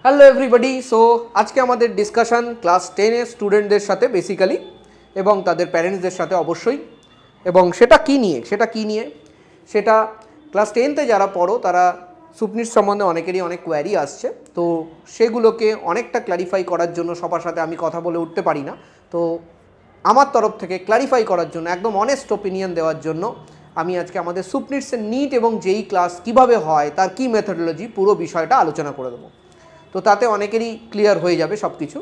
Hello everybody. So আজকে আমাদের discussion class 10 এর স্টুডেন্টদের সাথে বেসিক্যালি এবং তাদের প্যারেন্টসদের সাথে অবশ্যই। এবং সেটা কি নিয়ে সেটা ক্লাস 10তে যারা পড়ো তারা সুপনিট সম্বন্ধে অনেকেরই অনেক কোয়ারি আসছে, তো সেগুলোকে অনেকটা ক্ল্যারিফাই করার জন্য সবার সাথে আমি কথা বলে উঠতে পারি না, তো আমার তরফ থেকে ক্ল্যারিফাই করার জন্য একদম অনেস্ট ওপিনিয়ন দেওয়ার জন্য আমি আজকে আমাদের সুপনিটসের নিট এবং যেই ক্লাস কিভাবে হয় তার কি মেথডোলজি পুরো বিষয়টা আলোচনা করে দেবো। তো তাতে অনেকেরই ক্লিয়ার হয়ে যাবে সব কিছু।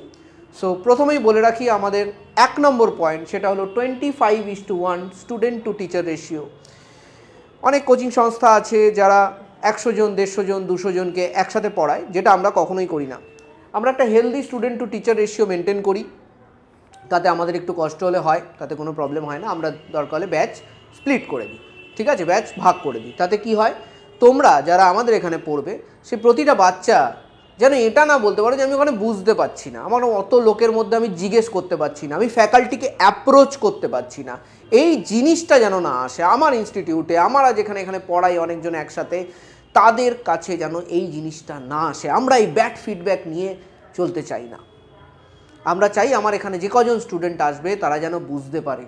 সো প্রথমেই বলে রাখি আমাদের 1 নম্বর পয়েন্ট, সেটা হলো 25:1 স্টুডেন্ট টু টিচার রেশিও। অনেক কোচিং সংস্থা আছে যারা 100 জন, 150 জন, 200 জনকে একসাথে পড়ায়, যেটা আমরা কখনোই করি না। আমরা একটা healthy student to teacher ratio maintain করি, তাতে আমাদের একটু কষ্ট হলে হয়, তাতে কোনো প্রবলেম হয় না। আমরা দরকার হলে ব্যাচ স্প্লিট করে দিই, ঠিক আছে, ব্যাচ ভাগ করে দিই। তাতে কি হয়, তোমরা যারা আমাদের এখানে পড়বে সে প্রতিটা বাচ্চা যেন এটা না বলতে পারো যে আমি ওখানে বুঝতে পারছি না, আমার অত লোকের মধ্যে আমি জিজ্ঞেস করতে পারছি না, আমি ফ্যাকাল্টিকে অ্যাপ্রোচ করতে পারছি না, এই জিনিসটা যেন না আসে আমার ইনস্টিটিউটে। আমরা যেখানে এখানে পড়াই অনেকজন একসাথে, তাদের কাছে যেন এই জিনিসটা না আসে। আমরা এই ব্যাড ফিডব্যাক নিয়ে চলতে চাই না। আমরা চাই আমার এখানে যে কজন স্টুডেন্ট আসবে তারা যেন বুঝতে পারে,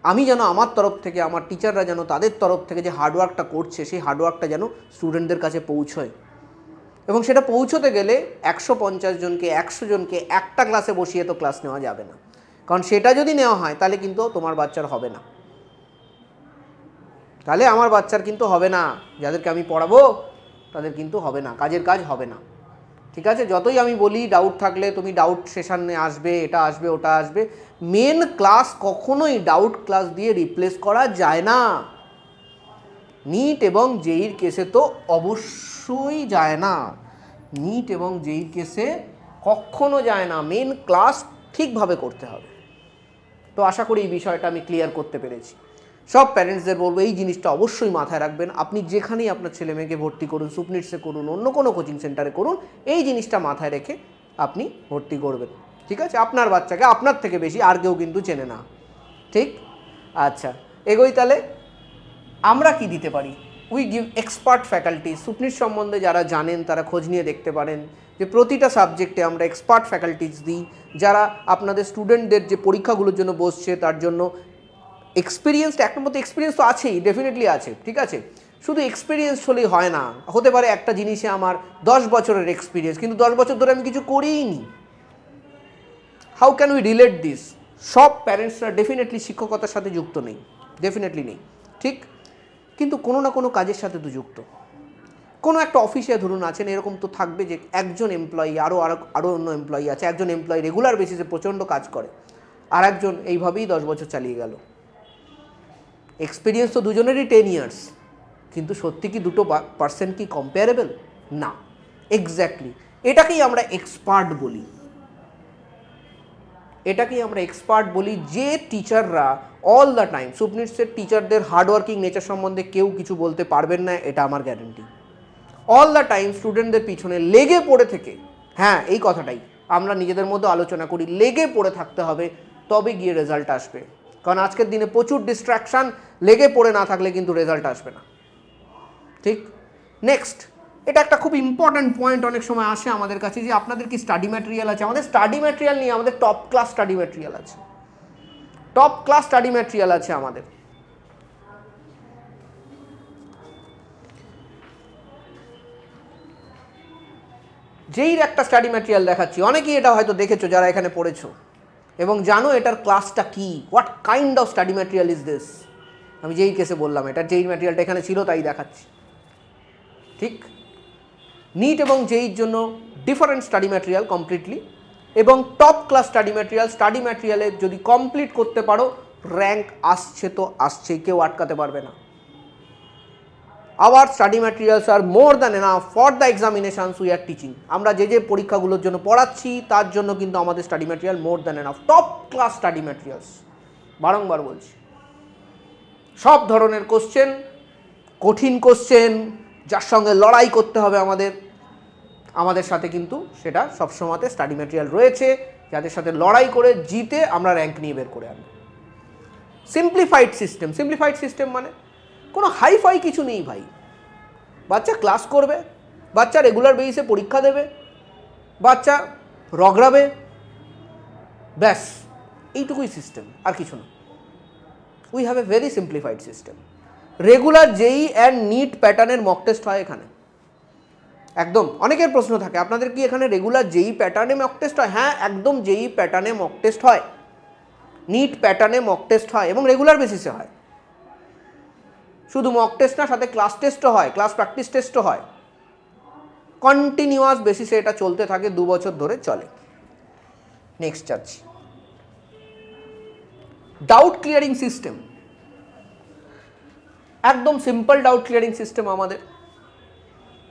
আমি যেন আমার তরফ থেকে, আমার টিচাররা যেন তাদের তরফ থেকে যে হার্ডওয়ার্কটা করছে সেই হার্ডওয়ার্কটা যেন স্টুডেন্টদের কাছে পৌঁছয়। এবং সেটা পৌঁছতে গেলে 150 জনকে, 100 জনকে একটা ক্লাসে বসিয়ে তো ক্লাস নেওয়া যাবে না, কারণ সেটা যদি নেওয়া হয় তাহলে কিন্তু তোমার বাচ্চার হবে না, তাহলে আমার বাচ্চার কিন্তু হবে না, যাদেরকে আমি পড়াবো তাদের কিন্তু হবে না, কাজের কাজ হবে না, ঠিক আছে। যতই আমি বলি ডাউট থাকলে তুমি ডাউট সেশনে আসবে, এটা আসবে ওটা আসবে, মেন ক্লাস কখনোই ডাউট ক্লাস দিয়ে রিপ্লেস করা যায় না। নিট এবং জেইর কেসে তো অবশ্যই যায় না, নিট এবং জেইর কেসে কখনো যায় না, মেন ক্লাস ঠিকভাবে করতে হবে। তো আশা করি এই বিষয়টা আমি ক্লিয়ার করতে পেরেছি। সব প্যারেন্টসদের বলবো এই জিনিসটা অবশ্যই মাথায় রাখবেন। আপনি যেখানেই আপনার ছেলে মেয়েকে ভর্তি করুন, সুপনিটসে করুন, অন্য কোনো কোচিং সেন্টারে করুন, এই জিনিসটা মাথায় রেখে আপনি ভর্তি করবেন, ঠিক আছে। আপনার বাচ্চাকে আপনার থেকে বেশি আর কেউ কিন্তু চেনে না, ঠিক? আচ্ছা, এগোই তাহলে। আমরা কি দিতে পারি? We give expert faculty. সুপনিট সম্বন্ধে যারা জানেন তারা খোঁজ নিয়ে দেখতে পারেন যে প্রতিটা সাবজেক্টে আমরা এক্সপার্ট ফ্যাকাল্টিজ দিই, যারা আপনাদের স্টুডেন্টদের যে পরীক্ষাগুলোর জন্য বসছে তার জন্য এক্সপিরিয়েন্সড, এক নম্বর তো এক্সপিরিয়েন্স তো আছেই, ডেফিনেটলি আছে, ঠিক আছে। শুধু এক্সপিরিয়েন্স হলেই হয় না, হতে পারে একটা জিনিসে আমার 10 বছরের এক্সপিরিয়েন্স, কিন্তু 10 বছর ধরে আমি কিছু করিইনি। How can we relate this? সব প্যারেন্টসরা ডেফিনেটলি শিক্ষকতার সাথে যুক্ত নেই, ডেফিনেটলি নেই, ঠিক, কিন্তু কোনো না কোনো কাজের সাথে তো যুক্ত। কোনো একটা অফিসে ধরুন আছেন, এরকম তো থাকবে যে একজন এমপ্লয়ি, আরও অন্য এমপ্লয়ি আছে, একজন এমপ্লয়ি রেগুলার বেসিসে প্রচণ্ড কাজ করে, আর একজন এইভাবেই 10 বছর চালিয়ে গেল। এক্সপিরিয়েন্স তো দুজনেরই 10 ইয়ার্স, কিন্তু সত্যি কি দুটো পার্সন কি কম্পেয়ারেবল? না, এক্স্যাক্টলি এটাকেই আমরা এক্সপার্ট বলি, এটাকেই আমরা এক্সপার্ট বলি। যে টিচাররা অল দ্য টাইম, সুপনিটসের টিচারদের হার্ডওয়ার্কিং নেচার সম্বন্ধে কেউ কিছু বলতে পারবেন না, এটা আমার গ্যারেন্টি। অল দ্য টাইম স্টুডেন্টদের পিছনে লেগে পড়ে থেকে, হ্যাঁ এই কথাটাই আমরা নিজেদের মধ্যে আলোচনা করি, লেগে পড়ে থাকতে হবে, তবে গিয়ে রেজাল্ট আসবে। কারণ আজকের দিনে প্রচুর ডিস্ট্র্যাকশান, লেগে পড়ে না থাকলে কিন্তু রেজাল্ট আসবে না, ঠিক। নেক্সট, এটা একটা খুব ইম্পর্ট্যান্ট পয়েন্ট অনেক সময় আসে আমাদের কাছে, যে আপনাদের কি স্টাডি ম্যাটেরিয়াল আছে? আমাদের স্টাডি ম্যাটেরিয়াল নিয়ে আমাদের টপ ক্লাস স্টাডি ম্যাটেরিয়াল আছে, টপ ক্লাস স্টাডি ম্যাটেরিয়াল আছে আমাদের। যেই একটা স্টাডি ম্যাটেরিয়াল দেখাচ্ছি, অনেকেই এটা হয়তো দেখেছো যারা এখানে পড়েছো, এবং জানো এটার ক্লাসটা কি, what kind of study material is this. আমি যেই কেসে বললাম এটা যেই ম্যাটেরিয়ালটা এখানে ছিল তাই দেখাচ্ছি, ঠিক। নিট এবং জেইর জন্য ডিফারেন্ট স্টাডি ম্যাটেরিয়াল কমপ্লিটলি, এবং top class study material. Study ম্যাটেরিয়ালে যদি কমপ্লিট করতে পারো, র্যাঙ্ক আসছে তো আসছেই, কেউ আটকাতে পারবে না। Our study materials are more than enough for the examinations we are teaching. আমরা যে যে পরীক্ষাগুলোর জন্য পড়াচ্ছি তার জন্য কিন্তু আমাদের স্টাডি ম্যাটেরিয়াল মোর than enough, top class study materials. বারংবার বলছি, সব ধরনের কোশ্চেন, কঠিন কোশ্চেন যার সঙ্গে লড়াই করতে হবে আমাদের সাথে কিন্তু সেটা সবসময়তে স্টাডি ম্যাটেরিয়াল রয়েছে, যাদের সাথে লড়াই করে জিতে আমরা র্যাঙ্ক নিয়ে বের করে আনব। সিম্পলিফাইড সিস্টেম, সিম্পলিফাইড সিস্টেম মানে কোনো হাইফাই কিছু নেই ভাই। বাচ্চা ক্লাস করবে, বাচ্চা রেগুলার বেসিসে পরীক্ষা দেবে, বাচ্চা রগড়াবে, ব্যাস এইটুকুই সিস্টেম, আর কিছু না। We have a very simplified system. Regular JEE and NEET প্যাটার্নের মক টেস্ট হয় এখানে, একদম। অনেকের প্রশ্ন থাকে আপনাদের কি এখানে রেগুলার জেই প্যাটার্নে মক টেস্ট হয়? হ্যাঁ, একদম জেই প্যাটার্নে মক টেস্ট হয়, নিট প্যাটার্নে মক টেস্ট হয় এবং রেগুলার বেসিসে হয়। শুধু মক টেস্ট না, সাথে ক্লাস টেস্টও হয়, ক্লাস প্র্যাকটিস টেস্টও হয়। কন্টিনিউয়াস বেসিসে এটা চলতে থাকে, 2 বছর ধরে চলে। নেক্সট যাচ্ছি, ডাউট ক্লিয়ারিং সিস্টেম। একদম সিম্পল ডাউট ক্লিয়ারিং সিস্টেম আমাদের।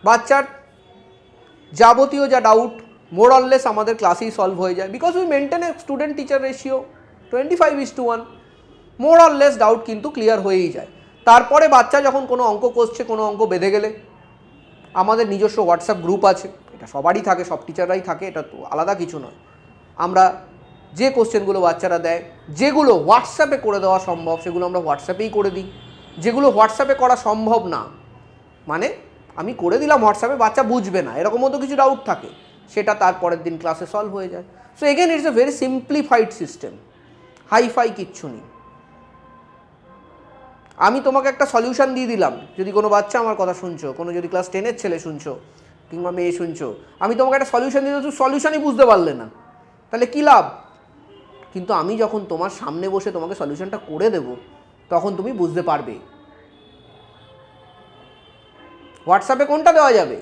বাচ্চার যাবতীয় যা ডাউট মোর অরলেস আমাদের ক্লাসেই সলভ হয়ে যায়, because we maintain a student teacher ratio 25:1। More অরলেস doubt কিন্তু ক্লিয়ার হয়েই যায়। তারপরে বাচ্চা যখন কোনো অঙ্ক করছে, কোনো অঙ্ক বেঁধে গেলে আমাদের নিজস্ব হোয়াটসঅ্যাপ গ্রুপ আছে, এটা সবারই থাকে, সব টিচাররাই থাকে, এটা তো আলাদা কিছু নয়। আমরা যে কোশ্চেনগুলো বাচ্চারা দেয়, যেগুলো হোয়াটসঅ্যাপে করে দেওয়া সম্ভব সেগুলো আমরা হোয়াটসঅ্যাপেই করে দিই। যেগুলো হোয়াটসঅ্যাপে করা সম্ভব না, মানে আমি করে দিলাম হোয়াটসঅ্যাপে, বাচ্চা বুঝবে না, এরকমও তো কিছু ডাউট থাকে, সেটা তারপরের দিন ক্লাসে সলভ হয়ে যায়। So again it's a very simplified system, hi fi কিচ্ছু নেই। আমি তোমাকে একটা সলিউশন দিয়ে দিলাম, যদি কোনো বাচ্চা আমার কথা শুনছো, কোনো যদি ক্লাস 10-এর ছেলে শুনছো কিংবা মেয়ে শুনছো, আমি তোমাকে একটা সলিউশন দিয়ে দিলাম, সলিউশনই বুঝতে পারলে না, তাহলে কী লাভ? কিন্তু আমি যখন তোমার সামনে বসে তোমাকে সলিউশনটা করে দেব, তখন তুমি বুঝতে পারবে। হোয়াটসঅ্যাপে কোনটা দেওয়া যাবে?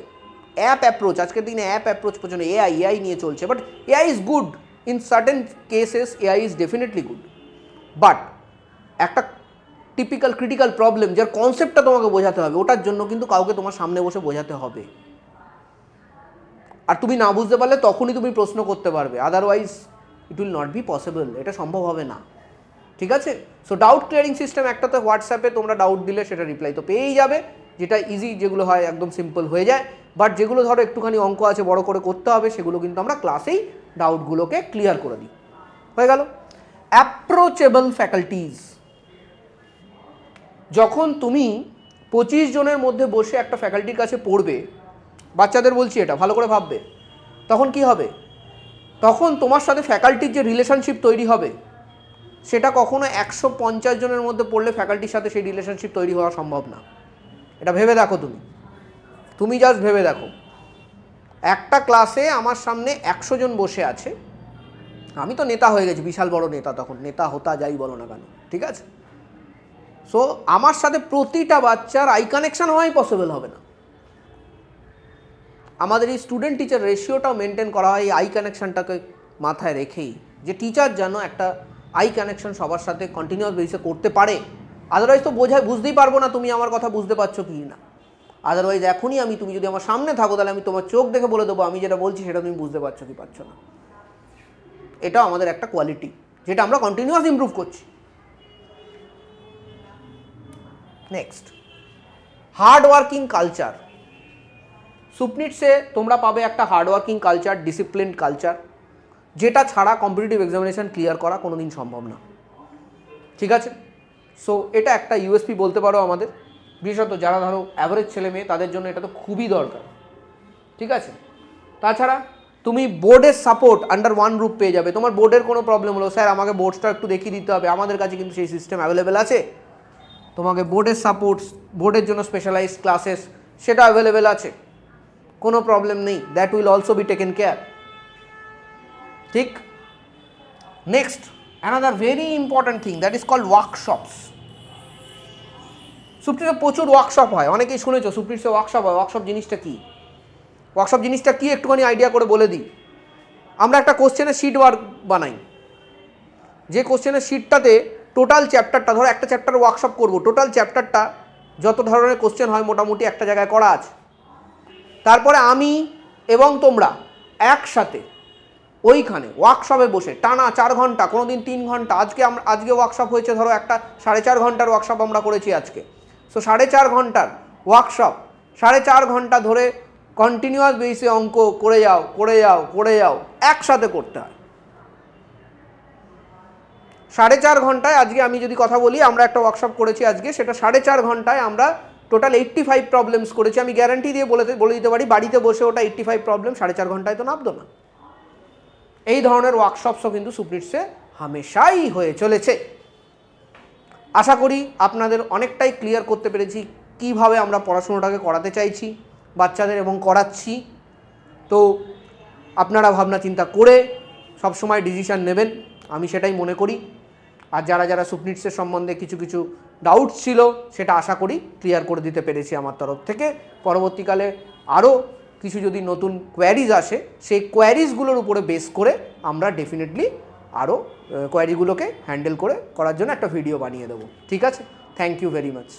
অ্যাপ অ্যাপ্রোচ, আজকের দিনে অ্যাপ অ্যাপ্রোচ পর্যন্ত এআই নিয়ে চলছে। But AI is good in certain cases, AI is definitely good. But একটা টিপিক্যাল ক্রিটিক্যাল প্রবলেম যার কনসেপ্টটা তোমাকে বোঝাতে হবে, ওটার জন্য কিন্তু কাউকে তোমার সামনে বসে বোঝাতে হবে। আর তুমি না বুঝতে পারলে তখনই তুমি প্রশ্ন করতে পারবে, otherwise it will not be possible, এটা সম্ভব হবে না। ঠিক আছে? সো ডাউট ক্লিয়ারিং সিস্টেম একটাতে হোয়াটসঅ্যাপে তোমরা ডাউট দিলে সেটা রিপ্লাই তো পেয়েই যাবে, যেটা ইজি, যেগুলো হয় একদম সিম্পল হয়ে যায়। বাট যেগুলো ধরো একটুখানি অঙ্ক আছে, বড় করে করতে হবে, সেগুলো কিন্তু আমরা ক্লাসেই ডাউটগুলোকে ক্লিয়ার করে দিই। হয়ে গেল। Approachable faculties. যখন তুমি 25 জনের মধ্যে বসে একটা ফ্যাকাল্টির কাছে পড়বে, বাচ্চাদের বলছি এটা ভালো করে ভাববে, তখন কি হবে? তখন তোমার সাথে ফ্যাকাল্টির যে রিলেশনশিপ তৈরি হবে, সেটা কখনো 150 জনের মধ্যে পড়লে ফ্যাকাল্টির সাথে সেই রিলেশনশিপ তৈরি হওয়া সম্ভব না। এটা ভেবে দেখো, তুমি জাস্ট ভেবে দেখো, একটা ক্লাসে আমার সামনে 100 জন বসে আছে, আমি তো নেতা হয়ে গেছি, বিশাল বড় নেতা, তখন নেতা হতা যাই বলো না কেন, ঠিক আছে? সো আমার সাথে প্রতিটা বাচ্চার আই কানেকশান হওয়াই পসিবল হবে না। আমাদের এই স্টুডেন্ট টিচার রেশিওটাও মেনটেন করা হয় এই আই কানেকশানটাকে মাথায় রেখেই, যে টিচার যেন একটা আই কানেকশান সবার সাথে কন্টিনিউয়াস বেসিসে করতে পারে। আদারওয়াইজ তো বুঝতেই পারবো না তুমি আমার কথা বুঝতে পারছো কি না। আদারওয়াইজ এখনই তুমি যদি আমার সামনে থাকো, তাহলে আমি তোমার চোখ দেখে বলে দেবো আমি যেটা বলছি সেটা তুমি বুঝতে পারছো কি পারছো না। এটাও আমাদের একটা কোয়ালিটি, যেটা আমরা কন্টিনিউয়াস ইমপ্রুভ করছি। Next, hard working culture. সুপনিটসে তোমরা পাবে একটা hard working culture, disciplined culture, যেটা ছাড়া কম্পিটিটিভ এক্সামিনেশন ক্লিয়ার করা কোনো দিন সম্ভব না। ঠিক আছে? সো এটা একটা ইউএসপি বলতে পারো আমাদের, বিশেষত যারা ধরো অ্যাভারেজ ছেলে মেয়ে, তাদের জন্য এটা তো খুবই দরকার। ঠিক আছে? তাছাড়া তুমি বোর্ডের সাপোর্ট আন্ডার ওয়ান রুপ পেয়ে যাবে। তোমার বোর্ডের কোনো প্রবলেম হলো, স্যার আমাকে বোর্ডটা একটু দেখিয়ে দিতে হবে, আমাদের কাছে কিন্তু সেই সিস্টেম অ্যাভেলেবেল আছে। তোমাকে বোর্ডের সাপোর্ট, বোর্ডের জন্য স্পেশালাইজড ক্লাসেস, সেটা অ্যাভেলেবেল আছে, কোনো প্রবলেম নেই। That will also be taken care. ঠিক? Next, another very important thing, that is called workshops. সুপ্রিটসে প্রচুর ওয়ার্কশপ হয়, অনেকেই শুনেছো সুপ্রিটসে ওয়ার্কশপ হয়। ওয়ার্কশপ জিনিসটা কী? ওয়ার্কশপ জিনিসটা কী একটুখানি আইডিয়া করে বলে দিই। আমরা একটা কোশ্চেনের শিট ওয়ার্ক বানাই, যে কোশ্চেনের শিটটাতে টোটাল চ্যাপ্টারটা, ধরো একটা চ্যাপ্টার ওয়ার্কশপ করবো, টোটাল চ্যাপ্টারটা যত ধরনের কোশ্চেন হয় মোটামুটি একটা জায়গায় করা আছে। তারপরে আমি এবং তোমরা একসাথে ওইখানে ওয়ার্কশপে বসে টানা 4 ঘন্টা, কোনো দিন 3 ঘন্টা, আজকে ওয়ার্কশপ হয়েছে ধরো একটা 4.5 ঘন্টার ওয়ার্কশপ আমরা করেছি আজকে। সো 4.5 ঘন্টার ওয়ার্কশপ, 4.5 ঘন্টা ধরে কন্টিনিউয়াস বেসিসে অঙ্ক করে যাও, একসাথে করতে হয়। 4.5 ঘন্টায়, আজকে আমি যদি কথা বলি, আমরা একটা ওয়ার্কশপ করেছি আজকে, সেটা 4.5 ঘন্টায় আমরা টোটাল 85 প্রবলেমস করেছি, আমি গ্যারান্টি দিয়ে বলে দিতে পারি বাড়িতে বসে ওটা 85 প্রবলেম 4.5 ঘন্টায় তো নামতো না। এই ধরনের ওয়ার্কশপসও কিন্তু সুপনিটসে হামেশাই হয়ে চলেছে। আশা করি আপনাদের অনেকটাই ক্লিয়ার করতে পেরেছি কিভাবে আমরা পড়াশুনোটাকে করাতে চাইছি বাচ্চাদের এবং করাচ্ছি। তো আপনারা ভাবনা চিন্তা করে সবসময় ডিসিশান নেবেন, আমি সেটাই মনে করি। আর যারা যারা সুপনিটসের সম্বন্ধে কিছু ডাউট ছিল সেটা আশা করি ক্লিয়ার করে দিতে পেরেছি আমার তরফ থেকে। পরবর্তীকালে আরও কিছু যদি নতুন কোয়ারিজ আসে সেই কোয়ারিজগুলোর উপরে বেস করে আমরা ডেফিনেটলি আরও কোয়ারিগুলোকে হ্যান্ডেল করার জন্য একটা ভিডিও বানিয়ে দেবো। ঠিক আছে, থ্যাংক ইউ ভেরি মাচ।